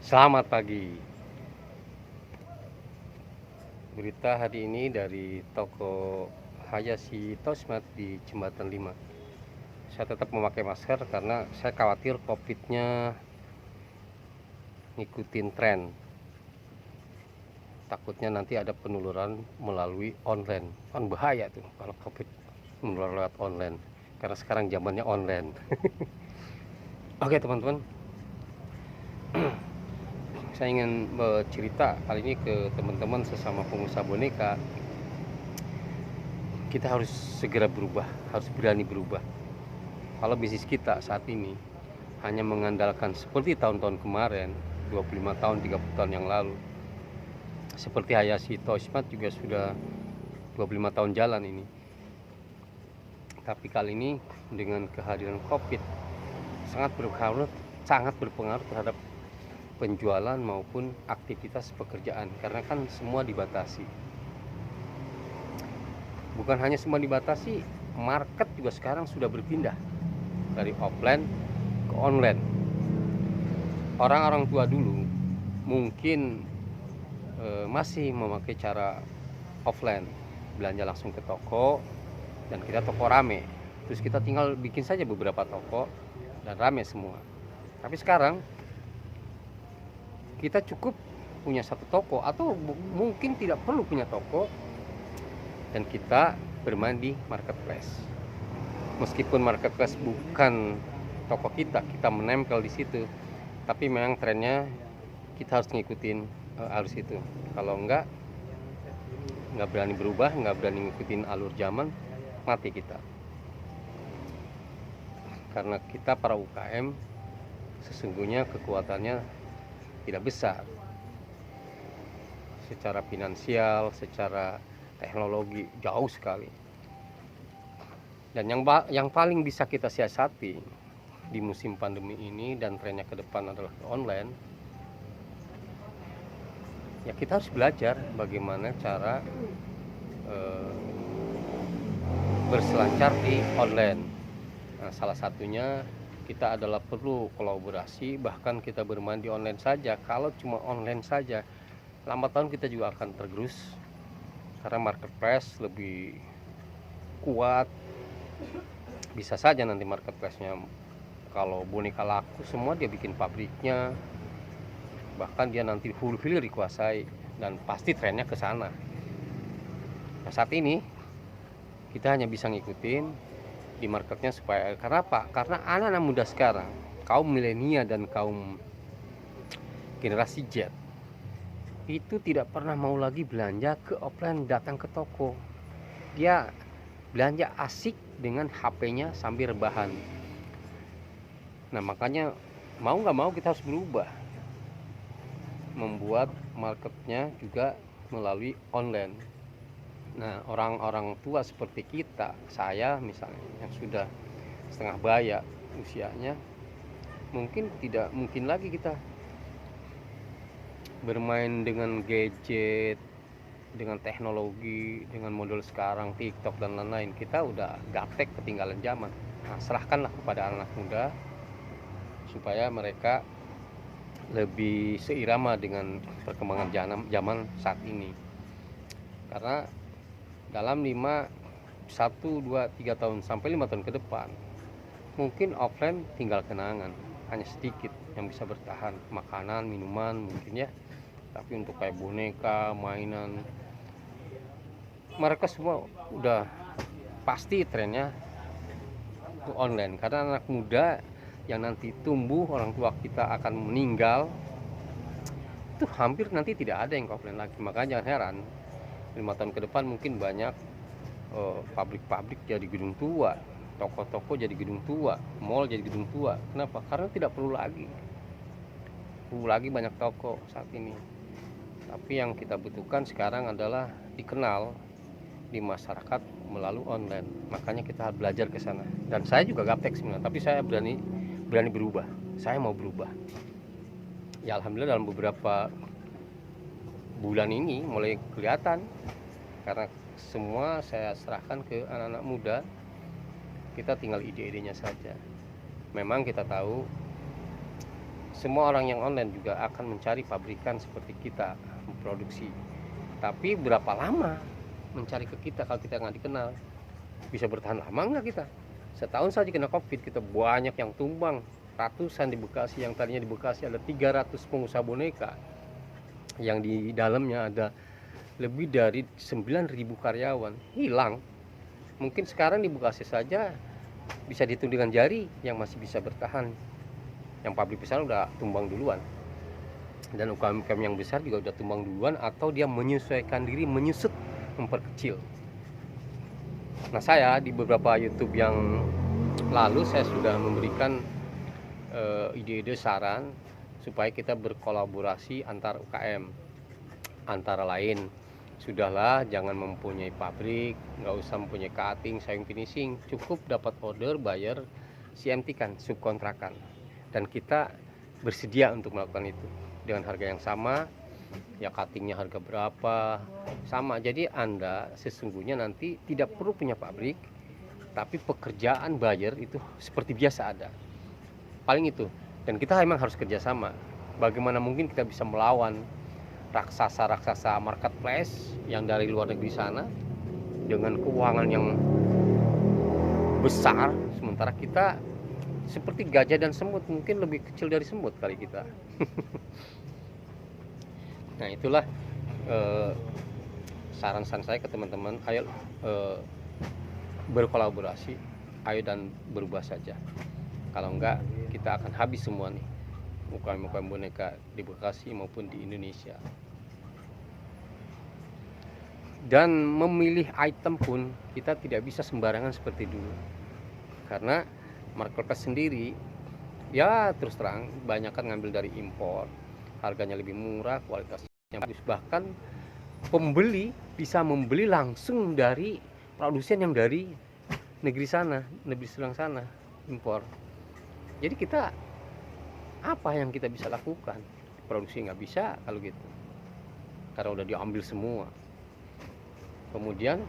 Selamat pagi. Berita hari ini dari toko Hayashi Tosmat di Jembatan 5. Saya tetap memakai masker karena saya khawatir COVID-nya ngikutin tren. Takutnya nanti ada penularan melalui online. Kan bahaya tuh kalau COVID menular lewat online. Karena sekarang zamannya online. Oke teman-teman, saya ingin bercerita kali ini ke teman-teman sesama pengusaha boneka. Kita harus segera berubah, harus berani berubah. Kalau bisnis kita saat ini hanya mengandalkan seperti tahun-tahun kemarin, 25 tahun, 30 tahun yang lalu, seperti Hayashi Tosmat juga sudah 25 tahun jalan ini. Tapi kali ini dengan kehadiran COVID sangat berpengaruh terhadap penjualan maupun aktivitas pekerjaan, karena kan semua dibatasi. Bukan hanya semua dibatasi, market juga sekarang sudah berpindah dari offline ke online. Orang-orang tua dulu mungkin masih memakai cara offline, belanja langsung ke toko, dan kita toko rame, terus kita tinggal bikin saja beberapa toko dan rame semua. Tapi sekarang kita cukup punya satu toko, atau mungkin tidak perlu punya toko, dan kita bermain di marketplace. Meskipun marketplace bukan toko kita menempel di situ, tapi memang trennya kita harus ngikutin arus itu. Kalau nggak berani berubah, nggak berani ngikutin alur zaman, mati kita. Karena kita para UKM sesungguhnya kekuatannya tidak besar secara finansial, secara teknologi jauh sekali. Dan yang paling bisa kita siasati di musim pandemi ini dan trennya ke depan adalah online. Ya kita harus belajar bagaimana cara berselancar di online. Nah, salah satunya kita adalah perlu kolaborasi, bahkan kita bermain di online saja. Kalau cuma online saja, lambat laun kita juga akan tergerus, karena marketplace lebih kuat. Bisa saja nanti marketplace-nya, kalau boneka laku semua dia bikin pabriknya, bahkan dia nanti full hilir dikuasai, dan pasti trennya ke sana. Nah, saat ini kita hanya bisa ngikutin di marketnya. Supaya karena apa? Karena anak-anak muda sekarang, kaum milenial dan kaum generasi Z, itu tidak pernah mau lagi belanja ke offline, datang ke toko. Dia belanja asik dengan HP-nya sambil rebahan. Nah makanya mau nggak mau kita harus berubah, membuat marketnya juga melalui online. Nah orang-orang tua seperti kita, saya misalnya yang sudah setengah baya usianya, mungkin tidak mungkin lagi kita bermain dengan gadget, dengan teknologi, dengan model sekarang TikTok dan lain-lain. Kita udah gaptek, ketinggalan zaman. Nah, serahkanlah kepada anak muda supaya mereka lebih seirama dengan perkembangan zaman saat ini. Karena dalam 1, 2, 3 tahun sampai 5 tahun ke depan, mungkin offline tinggal kenangan, hanya sedikit yang bisa bertahan, makanan, minuman mungkin ya. Tapi untuk kayak boneka, mainan, mereka semua udah pasti trennya ke online. Karena anak muda yang nanti tumbuh, orang tua kita akan meninggal, itu hampir nanti tidak ada yang offline lagi. Makanya jangan heran 5 tahun ke depan mungkin banyak pabrik-pabrik jadi gedung tua, toko-toko jadi gedung tua, mall jadi gedung tua. Kenapa? Karena tidak perlu lagi banyak toko saat ini. Tapi yang kita butuhkan sekarang adalah dikenal di masyarakat melalui online. Makanya kita harus belajar ke sana. Dan saya juga gaptek sebenarnya, tapi saya berani berubah. Saya mau berubah. Ya alhamdulillah dalam beberapa bulan ini mulai kelihatan, karena semua saya serahkan ke anak-anak muda. Kita tinggal ide-idenya saja. Memang kita tahu semua orang yang online juga akan mencari pabrikan seperti kita memproduksi. Tapi berapa lama mencari ke kita kalau kita nggak dikenal? Bisa bertahan lama nggak kita? Setahun saja kena COVID, kita banyak yang tumbang. Ratusan di Bekasi, yang tadinya di Bekasi ada 300 pengusaha boneka, yang di dalamnya ada lebih dari 9.000 karyawan, hilang. Mungkin sekarang di Bekasi saja bisa dihitung dengan jari yang masih bisa bertahan. Yang pabrik besar udah tumbang duluan, dan UKM-UKM yang besar juga udah tumbang duluan, atau dia menyesuaikan diri, menyusut, memperkecil. Nah, saya di beberapa YouTube yang lalu saya sudah memberikan ide-ide saran supaya kita berkolaborasi antar UKM. Antara lain, sudahlah jangan mempunyai pabrik, nggak usah mempunyai cutting, sayung finishing, cukup dapat order, bayar, CMT kan, subkontrakan, dan kita bersedia untuk melakukan itu dengan harga yang sama. Ya, cuttingnya harga berapa sama. Jadi Anda sesungguhnya nanti tidak perlu punya pabrik, tapi pekerjaan buyer itu seperti biasa ada, paling itu. Dan kita memang harus kerjasama. Bagaimana mungkin kita bisa melawan raksasa-raksasa marketplace yang dari luar negeri sana dengan keuangan yang besar, sementara kita seperti gajah dan semut, mungkin lebih kecil dari semut kali kita. Nah, itulah saran-saran saya ke teman-teman. Ayo berkolaborasi, ayo dan berubah saja. Kalau enggak, kita akan habis semua nih UKM-UKM boneka di Bekasi maupun di Indonesia. Dan memilih item pun kita tidak bisa sembarangan seperti dulu, karena marketplace sendiri ya terus terang banyak kan ngambil dari impor, harganya lebih murah, kualitasnya bagus. Bahkan pembeli bisa membeli langsung dari produsen yang dari negeri sana, negeri seberang sana, impor. Jadi kita, apa yang kita bisa lakukan? Produksi nggak bisa kalau gitu, karena udah diambil semua. Kemudian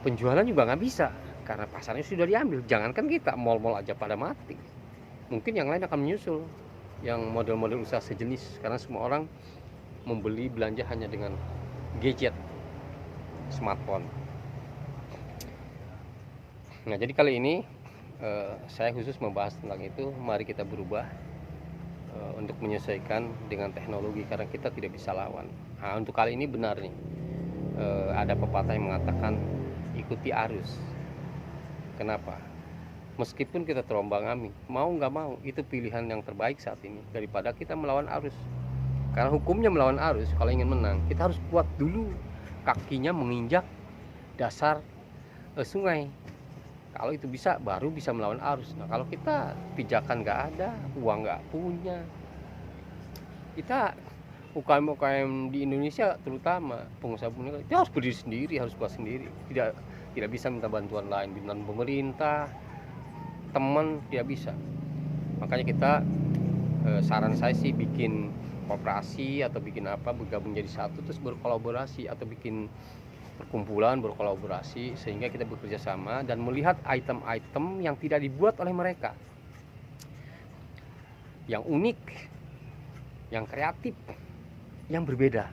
penjualan juga nggak bisa, karena pasarnya sudah diambil. Jangankan kita, mal-mal aja pada mati. Mungkin yang lain akan menyusul, yang model-model usaha sejenis, karena semua orang membeli belanja hanya dengan gadget, smartphone. Nah, jadi kali ini saya khusus membahas tentang itu. Mari kita berubah untuk menyesuaikan dengan teknologi, karena kita tidak bisa lawan. Nah, untuk kali ini benar nih, ada pepatah yang mengatakan ikuti arus. Kenapa? Meskipun kita terombang-ambing, mau nggak mau, itu pilihan yang terbaik saat ini daripada kita melawan arus. Karena hukumnya melawan arus, kalau ingin menang kita harus kuat dulu, kakinya menginjak dasar sungai. Kalau itu bisa, baru bisa melawan arus. Nah, kalau kita pijakan nggak ada, uang nggak punya, kita UKM-UKM di Indonesia terutama pengusaha boneka itu harus berdiri sendiri, harus kuat sendiri. Tidak bisa minta bantuan lain, bantuan pemerintah, teman, tidak bisa. Makanya kita, saran saya sih bikin koperasi atau bikin apa, bergabung jadi satu, terus berkolaborasi, atau bikin perkumpulan berkolaborasi, sehingga kita bekerja sama dan melihat item-item yang tidak dibuat oleh mereka, yang unik, yang kreatif, yang berbeda.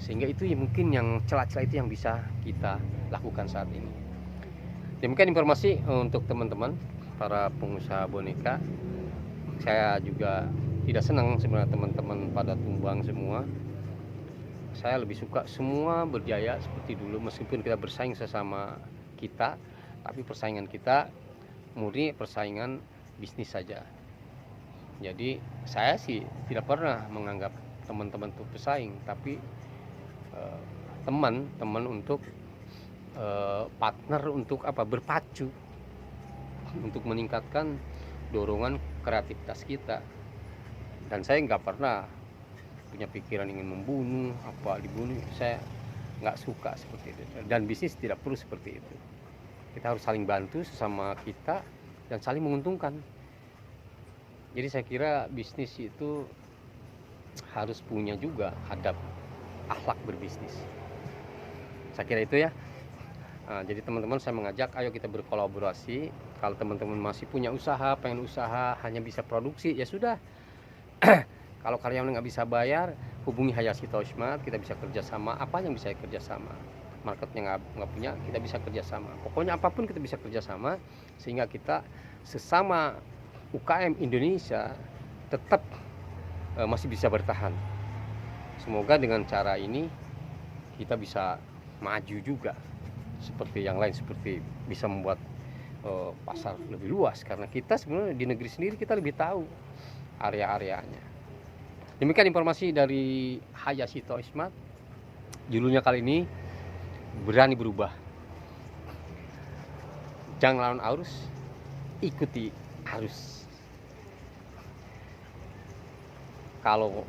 Sehingga itu mungkin yang celah-celah itu yang bisa kita lakukan saat ini. Demikian informasi untuk teman-teman para pengusaha boneka. Saya juga tidak senang sebenarnya teman-teman pada tumbang semua. Saya lebih suka semua berjaya seperti dulu, meskipun kita bersaing sesama kita, tapi persaingan kita murni persaingan bisnis saja. Jadi saya sih tidak pernah menganggap teman-teman itu pesaing, tapi teman untuk partner, untuk apa, berpacu untuk meningkatkan dorongan kreativitas kita. Dan saya nggak pernah punya pikiran ingin membunuh, apa dibunuh. Saya nggak suka seperti itu, dan bisnis tidak perlu seperti itu. Kita harus saling bantu sesama kita dan saling menguntungkan. Jadi saya kira bisnis itu harus punya juga adab akhlak berbisnis. Saya kira itu ya. Jadi teman-teman saya mengajak ayo kita berkolaborasi. Kalau teman-teman masih punya usaha, pengen usaha hanya bisa produksi, ya sudah. Kalau karyawan nggak bisa bayar, hubungi Hayashito Smart, kita bisa kerjasama. Apa yang bisa kerjasama? Marketnya nggak punya, kita bisa kerjasama. Pokoknya apapun kita bisa kerjasama, sehingga kita sesama UKM Indonesia tetap masih bisa bertahan. Semoga dengan cara ini kita bisa maju juga seperti yang lain, seperti bisa membuat pasar lebih luas, karena kita sebenarnya di negeri sendiri kita lebih tahu area-areanya. Demikian informasi dari Hayashito Smart. Judulnya kali ini berani berubah. Jangan lawan arus, ikuti arus. Kalau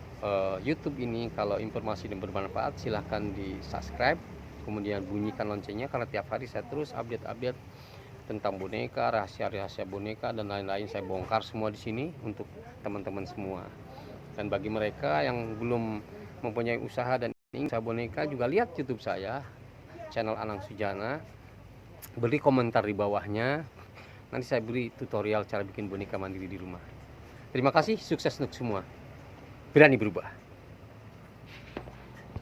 YouTube ini, kalau informasi dan bermanfaat, silahkan di subscribe, kemudian bunyikan loncengnya, karena tiap hari saya terus update tentang boneka, rahasia-rahasia boneka dan lain-lain saya bongkar semua di sini untuk teman-teman semua. Dan bagi mereka yang belum mempunyai usaha dan ingin usaha boneka, juga lihat YouTube saya, channel Anang Sujana, beri komentar di bawahnya, nanti saya beri tutorial cara bikin boneka mandiri di rumah. Terima kasih, sukses untuk semua. Berani berubah.